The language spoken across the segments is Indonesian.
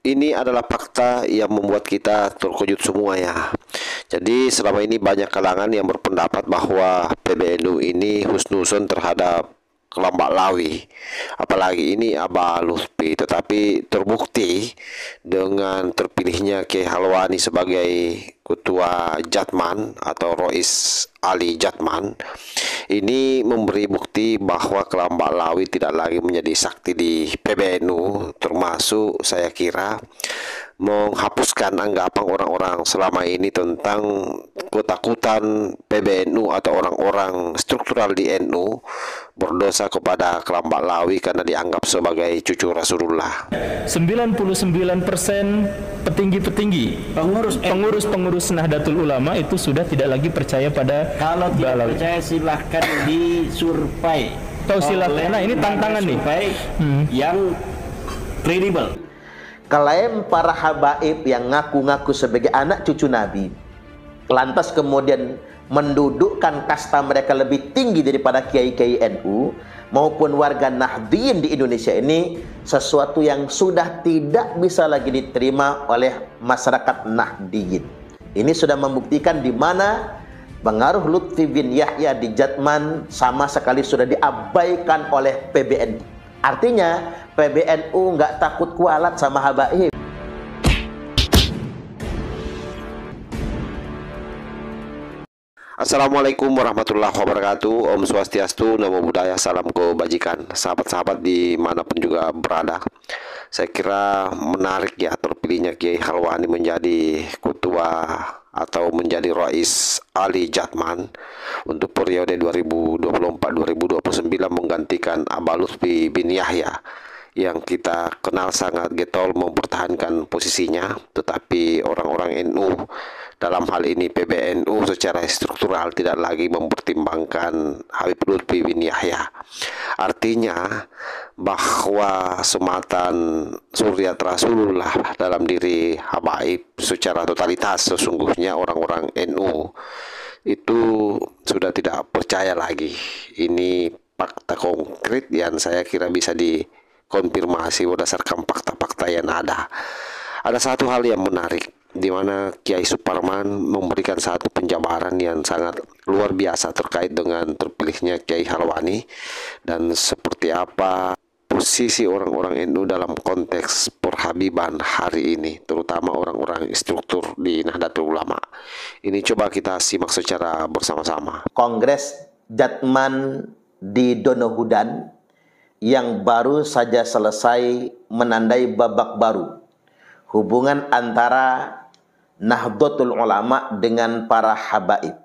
ini adalah fakta yang membuat kita terkejut semua ya. Jadi selama ini banyak kalangan yang berpendapat bahwa PBNU ini husnuzon terhadap Kelambak Lawi, apalagi ini Abah Lutfi, tetapi terbukti dengan terpilihnya Kiai Halwani sebagai ketua Jatman atau Rois Ali Jatman, ini memberi bukti bahwa Kelambak Lawi tidak lagi menjadi sakti di PBNU, termasuk saya kira menghapuskan anggapan orang-orang selama ini tentang ketakutan PBNU atau orang-orang struktural di NU berdosa kepada Kelambak Lawi karena dianggap sebagai cucu Rasulullah. 99% petinggi-petinggi pengurus Nahdlatul Ulama itu sudah tidak lagi percaya pada kalau tidak Lawi. Percaya silahkan disurvei. Nah ini tantangan nih yang kredibel. Klaim para habaib yang ngaku-ngaku sebagai anak cucu Nabi, lantas kemudian mendudukkan kasta mereka lebih tinggi daripada kiai-kiai NU maupun warga Nahdliyin di Indonesia ini, sesuatu yang sudah tidak bisa lagi diterima oleh masyarakat Nahdliyin. Ini sudah membuktikan di mana pengaruh Lutfi bin Yahya di Jatman sama sekali sudah diabaikan oleh PBNU. Artinya PBNU nggak takut kualat sama habaib. Assalamualaikum warahmatullahi wabarakatuh. Om Swastiastu, Namo Buddhaya, salam kebajikan. Sahabat-sahabat dimanapun juga berada, saya kira menarik ya terpilihnya Kiai Halwani menjadi ketua atau menjadi Rois Ali Jatman untuk periode 2024-2029 menggantikan Abah Lutfi bin Yahya yang kita kenal sangat getol mempertahankan posisinya, tetapi orang-orang NU dalam hal ini PBNU secara struktural tidak lagi mempertimbangkan Habib Lutfi bin Yahya. Artinya bahwa sematan Suriat Rasulullah dalam diri habaib secara totalitas sesungguhnya orang-orang NU itu sudah tidak percaya lagi. Ini fakta konkret yang saya kira bisa dikonfirmasi berdasarkan fakta-fakta yang ada. Ada satu hal yang menarik di mana Kiai Suparman memberikan satu penjabaran yang sangat luar biasa terkait dengan terpilihnya Kiai Halwani dan seperti apa posisi orang-orang NU dalam konteks perhabiban hari ini, terutama orang-orang struktur di Nahdlatul Ulama. Ini coba kita simak secara bersama-sama. Kongres Jatman di Donohudan yang baru saja selesai menandai babak baru hubungan antara Nahdlatul Ulama dengan para habaib,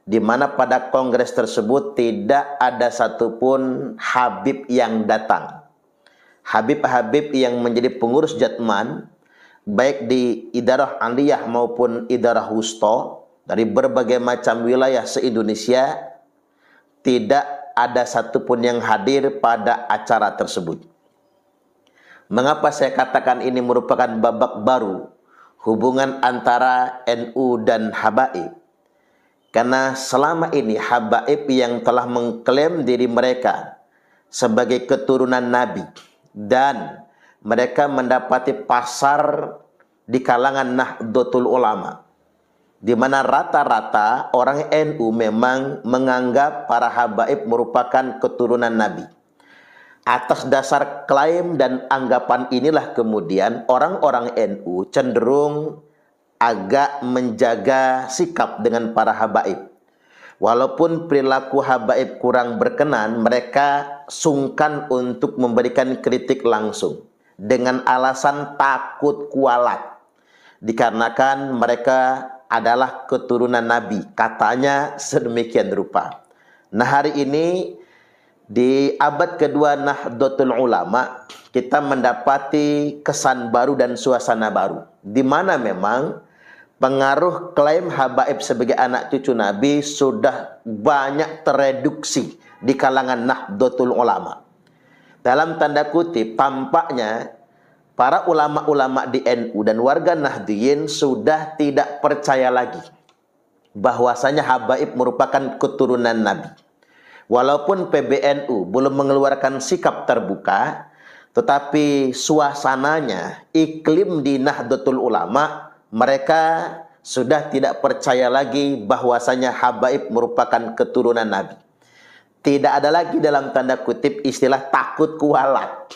di mana pada kongres tersebut tidak ada satupun habib yang datang. Habib-habib yang menjadi pengurus Jatman baik di Idarah Aliyah maupun Idarah Wusta dari berbagai macam wilayah se-Indonesia, tidak ada satupun yang hadir pada acara tersebut. Mengapa saya katakan ini merupakan babak baru hubungan antara NU dan habaib? Karena selama ini habaib yang telah mengklaim diri mereka sebagai keturunan Nabi dan mereka mendapati pasar di kalangan Nahdlatul Ulama, di mana rata-rata orang NU memang menganggap para habaib merupakan keturunan Nabi. Atas dasar klaim dan anggapan inilah kemudian orang-orang NU cenderung agak menjaga sikap dengan para habaib. Walaupun perilaku habaib kurang berkenan, mereka sungkan untuk memberikan kritik langsung dengan alasan takut kualat, dikarenakan mereka adalah keturunan Nabi, katanya sedemikian rupa. Nah, hari ini di abad kedua Nahdlatul Ulama, kita mendapati kesan baru dan suasana baru, di mana memang pengaruh klaim habaib sebagai anak cucu Nabi sudah banyak tereduksi di kalangan Nahdlatul Ulama. Dalam tanda kutip, tampaknya para ulama-ulama di NU dan warga Nahdliyin sudah tidak percaya lagi bahwasanya habaib merupakan keturunan Nabi. Walaupun PBNU belum mengeluarkan sikap terbuka, Tetapi suasananya, iklim di Nahdlatul Ulama, mereka sudah tidak percaya lagi bahwasanya habaib merupakan keturunan Nabi. Tidak ada lagi dalam tanda kutip istilah takut kualat.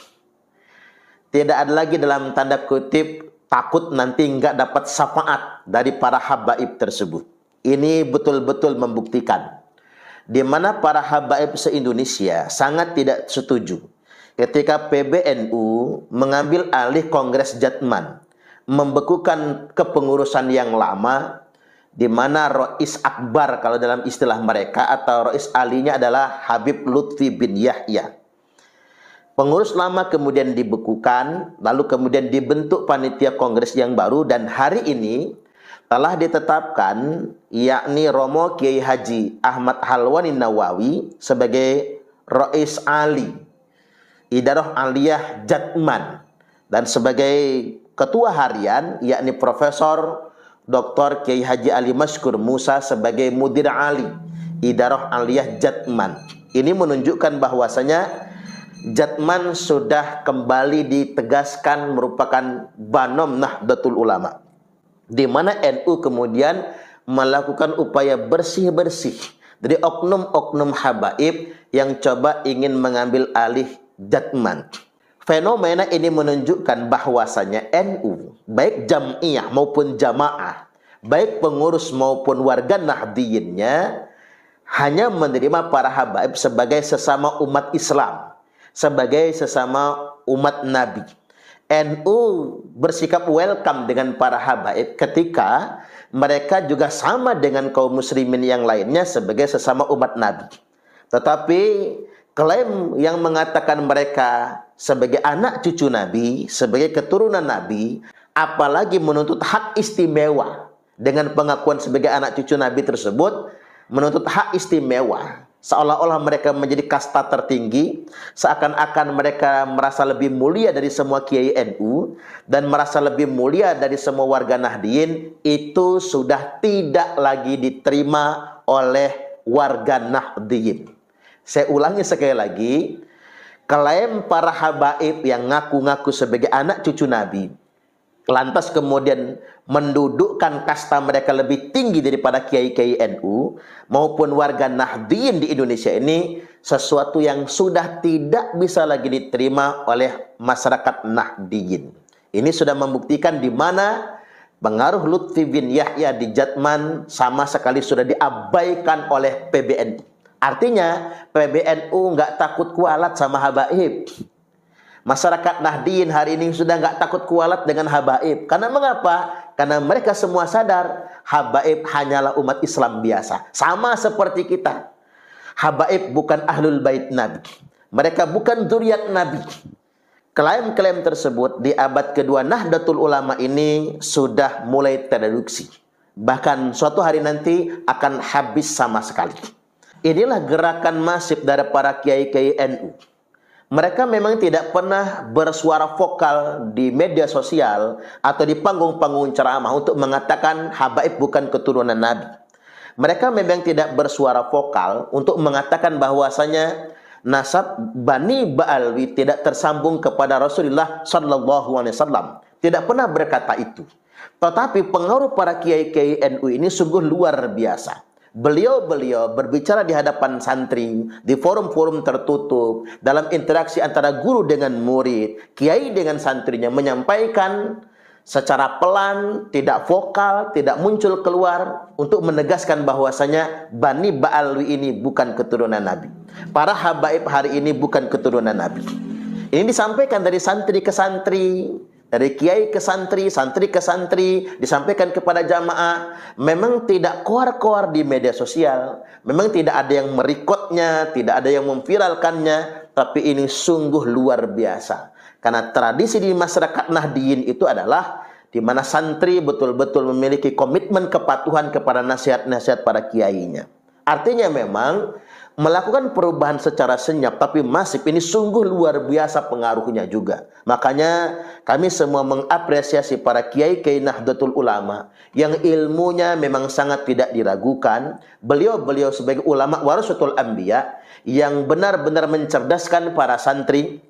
Tidak ada lagi dalam tanda kutip takut nanti nggak dapat syafaat dari para habaib tersebut. Ini betul-betul membuktikan di mana para habaib se-Indonesia sangat tidak setuju ketika PBNU mengambil alih Kongres Jatman, membekukan kepengurusan yang lama, di mana Rois Akbar kalau dalam istilah mereka atau Rois Alinya adalah Habib Lutfi bin Yahya. Pengurus lama kemudian dibekukan, lalu kemudian dibentuk panitia kongres yang baru, dan hari ini telah ditetapkan yakni Romo Kiai Haji Ahmad Halwani Nawawi sebagai Rois Ali Idarah Aliyah Jatman, dan sebagai ketua harian yakni Profesor Dr. Kiai Haji Ali Mashkur Musa sebagai Mudir Ali Idarah Aliyah Jatman. Ini menunjukkan bahwasanya Jatman sudah kembali ditegaskan merupakan Banom Nahdlatul Ulama, di mana NU kemudian melakukan upaya bersih-bersih dari oknum-oknum habaib yang coba ingin mengambil alih Jatman. Fenomena ini menunjukkan bahwasanya NU, baik jam'iyah maupun jamaah, baik pengurus maupun warga Nahdiyinnya, hanya menerima para habaib sebagai sesama umat Islam, sebagai sesama umat Nabi. NU bersikap welcome dengan para habaib ketika mereka juga sama dengan kaum muslimin yang lainnya sebagai sesama umat Nabi. Tetapi klaim yang mengatakan mereka sebagai anak cucu Nabi, sebagai keturunan Nabi, apalagi menuntut hak istimewa dengan pengakuan sebagai anak cucu Nabi tersebut, menuntut hak istimewa, seolah-olah mereka menjadi kasta tertinggi, seakan-akan mereka merasa lebih mulia dari semua kiai NU dan merasa lebih mulia dari semua warga Nahdiyin. Itu sudah tidak lagi diterima oleh warga Nahdiyin. Saya ulangi sekali lagi, klaim para habaib yang ngaku-ngaku sebagai anak cucu Nabi, lantas kemudian mendudukkan kasta mereka lebih tinggi daripada kiai-kiai NU maupun warga Nahdiyin di Indonesia ini, sesuatu yang sudah tidak bisa lagi diterima oleh masyarakat Nahdiyin. Ini sudah membuktikan di mana pengaruh Lutfi bin Yahya di Jatman sama sekali sudah diabaikan oleh PBNU. Artinya PBNU nggak takut kualat sama habaib. Masyarakat Nahdiyin hari ini sudah nggak takut kualat dengan habaib. Karena mengapa? Karena mereka semua sadar habaib hanyalah umat Islam biasa, sama seperti kita. Habaib bukan ahlul bait Nabi, mereka bukan zuriat Nabi. Klaim-klaim tersebut di abad kedua Nahdlatul Ulama ini sudah mulai tereduksi, bahkan suatu hari nanti akan habis sama sekali. Inilah gerakan masif dari para kiai-kiai NU. Mereka memang tidak pernah bersuara vokal di media sosial atau di panggung-panggung ceramah untuk mengatakan habaib bukan keturunan Nabi. Mereka memang tidak bersuara vokal untuk mengatakan bahwasanya nasab Bani Ba'alwi tidak tersambung kepada Rasulullah SAW. Tidak pernah berkata itu. Tetapi pengaruh para kiai-kiai NU ini sungguh luar biasa. Beliau-beliau berbicara di hadapan santri, di forum-forum tertutup, dalam interaksi antara guru dengan murid, kiai dengan santrinya, menyampaikan secara pelan, tidak vokal, tidak muncul keluar, untuk menegaskan bahwasanya Bani Ba'alwi ini bukan keturunan Nabi. Para habaib hari ini bukan keturunan Nabi. Ini disampaikan dari santri ke santri, dari kiai ke santri, santri ke santri, disampaikan kepada jamaah. Memang tidak koar-koar di media sosial, memang tidak ada yang merekodnya, tidak ada yang memviralkannya, tapi ini sungguh luar biasa. Karena tradisi di masyarakat Nahdiyin itu adalah di mana santri betul-betul memiliki komitmen kepatuhan kepada nasihat-nasihat para kiainya. Artinya memang melakukan perubahan secara senyap tapi masif ini sungguh luar biasa pengaruhnya juga. Makanya kami semua mengapresiasi para kiai-kiai Nahdlatul Ulama yang ilmunya memang sangat tidak diragukan. Beliau-beliau sebagai ulama warasatul anbiya yang benar-benar mencerdaskan para santri,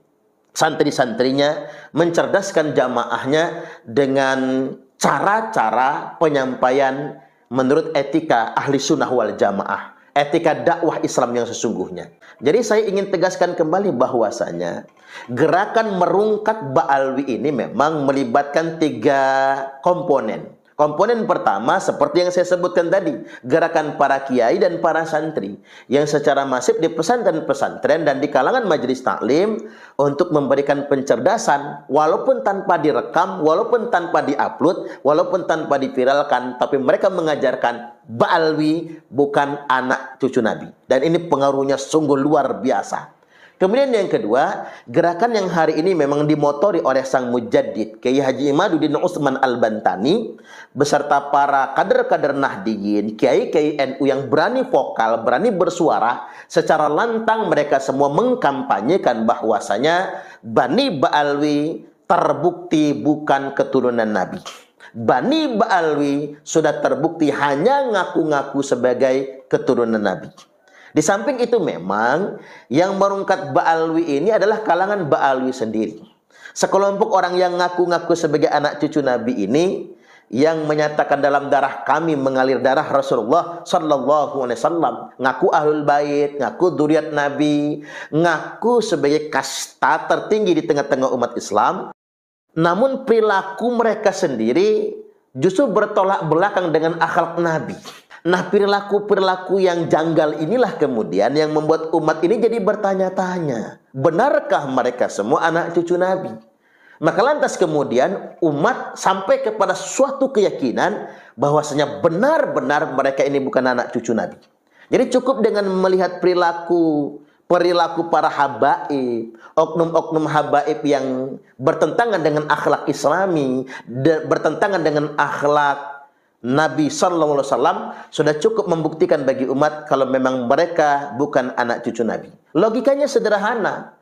santri-santrinya, mencerdaskan jamaahnya dengan cara-cara penyampaian menurut etika ahli sunnah wal jamaah, etika dakwah Islam yang sesungguhnya. Jadi saya ingin tegaskan kembali bahwasanya gerakan merungkat Ba'alwi ini memang melibatkan 3 komponen. Komponen pertama seperti yang saya sebutkan tadi, gerakan para kiai dan para santri yang secara masif di pesantren-pesantren dan di kalangan majelis taklim untuk memberikan pencerdasan walaupun tanpa direkam, walaupun tanpa diupload, walaupun tanpa diviralkan, tapi mereka mengajarkan Ba'alwi bukan anak cucu Nabi. Dan ini pengaruhnya sungguh luar biasa. Kemudian yang kedua, gerakan yang hari ini memang dimotori oleh sang mujaddid Kiai Haji Imaduddin Utsman Al-Bantani beserta para kader-kader Nahdiyin, kiai-kiai NU yang berani vokal, berani bersuara, secara lantang mereka semua mengkampanyekan bahwasanya Bani Ba'alwi terbukti bukan keturunan Nabi. Bani Ba'alwi sudah terbukti hanya ngaku-ngaku sebagai keturunan Nabi. Di samping itu memang yang merungkat Ba'alwi ini adalah kalangan Ba'alwi sendiri. Sekelompok orang yang ngaku-ngaku sebagai anak cucu Nabi ini yang menyatakan dalam darah kami mengalir darah Rasulullah sallallahu alaihi wasallam, ngaku ahlul bait, ngaku dzurriat Nabi, ngaku sebagai kasta tertinggi di tengah-tengah umat Islam. Namun perilaku mereka sendiri justru bertolak belakang dengan akhlak Nabi. Nah, perilaku-perilaku yang janggal inilah kemudian yang membuat umat ini jadi bertanya-tanya. Benarkah mereka semua anak cucu Nabi? Maka lantas kemudian umat sampai kepada suatu keyakinan bahwasanya benar-benar mereka ini bukan anak cucu Nabi. Jadi cukup dengan melihat perilaku para habaib, oknum-oknum habaib yang bertentangan dengan akhlak Islami, bertentangan dengan akhlak Nabi sallallahu alaihi wasallam, sudah cukup membuktikan bagi umat kalau memang mereka bukan anak cucu Nabi. Logikanya sederhana.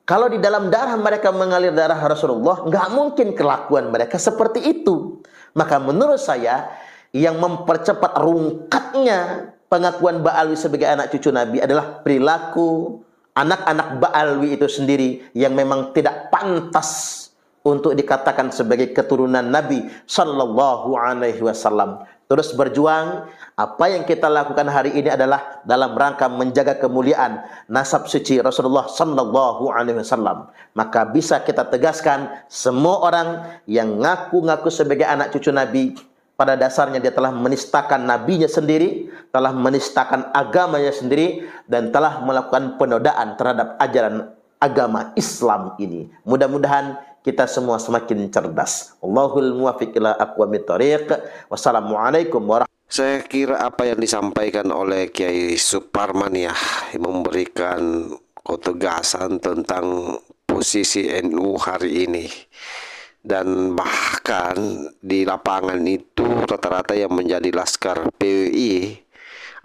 Kalau di dalam darah mereka mengalir darah Rasulullah, nggak mungkin kelakuan mereka seperti itu. Maka menurut saya yang mempercepat rungkatnya pengakuan Ba'alwi sebagai anak cucu Nabi adalah perilaku anak-anak Ba'alwi itu sendiri yang memang tidak pantas untuk dikatakan sebagai keturunan Nabi sallallahu alaihi wasallam. Terus berjuang, apa yang kita lakukan hari ini adalah dalam rangka menjaga kemuliaan nasab suci Rasulullah sallallahu alaihi wasallam. Maka bisa kita tegaskan semua orang yang ngaku-ngaku sebagai anak cucu Nabi, pada dasarnya dia telah menistakan nabinya sendiri, telah menistakan agamanya sendiri, dan telah melakukan penodaan terhadap ajaran agama Islam ini. Mudah-mudahan kita semua semakin cerdas. Allahul muwaffiq ila aqwamit thoriq. Wassalamualaikum warahmatullahi wabarakatuh. Saya kira apa yang disampaikan oleh Kiai Suparman ya, memberikan ketegasan tentang posisi NU hari ini. Dan bahkan di lapangan itu rata-rata yang menjadi laskar PWI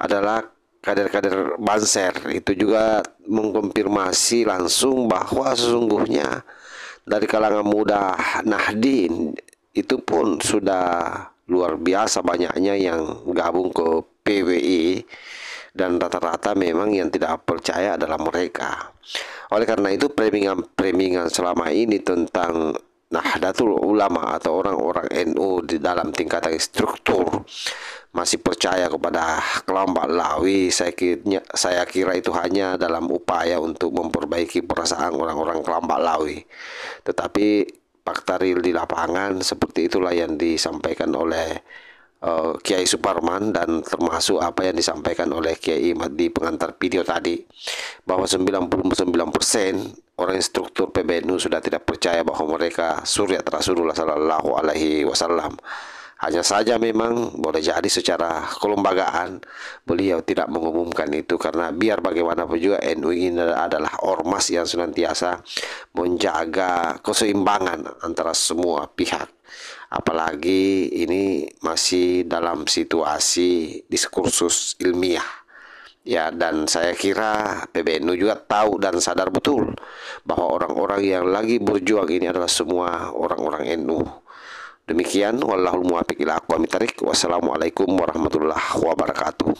adalah kader-kader Banser. Itu juga mengkonfirmasi langsung bahwa sesungguhnya dari kalangan muda Nahdien itu pun sudah luar biasa banyaknya yang gabung ke PWI, dan rata-rata memang yang tidak percaya adalah mereka. Oleh karena itu premingan selama ini tentang Nahdlatul Ulama atau orang-orang NU di dalam tingkatan struktur masih percaya kepada kelompok Lawi, saya kira itu hanya dalam upaya untuk memperbaiki perasaan orang-orang kelompok Lawi. Tetapi fakta real di lapangan seperti itulah yang disampaikan oleh Kiai Suparman, dan termasuk apa yang disampaikan oleh Kiai Imad di pengantar video tadi, bahwa 99% orang struktur PBNU sudah tidak percaya bahwa mereka suriat Rasulullah Sallallahu Alaihi Wasallam. Hanya saja memang boleh jadi secara kelembagaan beliau tidak mengumumkan itu, karena biar bagaimanapun juga NU ini adalah ormas yang senantiasa menjaga keseimbangan antara semua pihak. Apalagi ini masih dalam situasi diskursus ilmiah. Ya, dan saya kira PBNU juga tahu dan sadar betul bahwa orang-orang yang lagi berjuang ini adalah semua orang-orang NU. Demikian, wallahul muwaffiq ila aqwamit thoriq. Wassalamualaikum warahmatullahi wabarakatuh.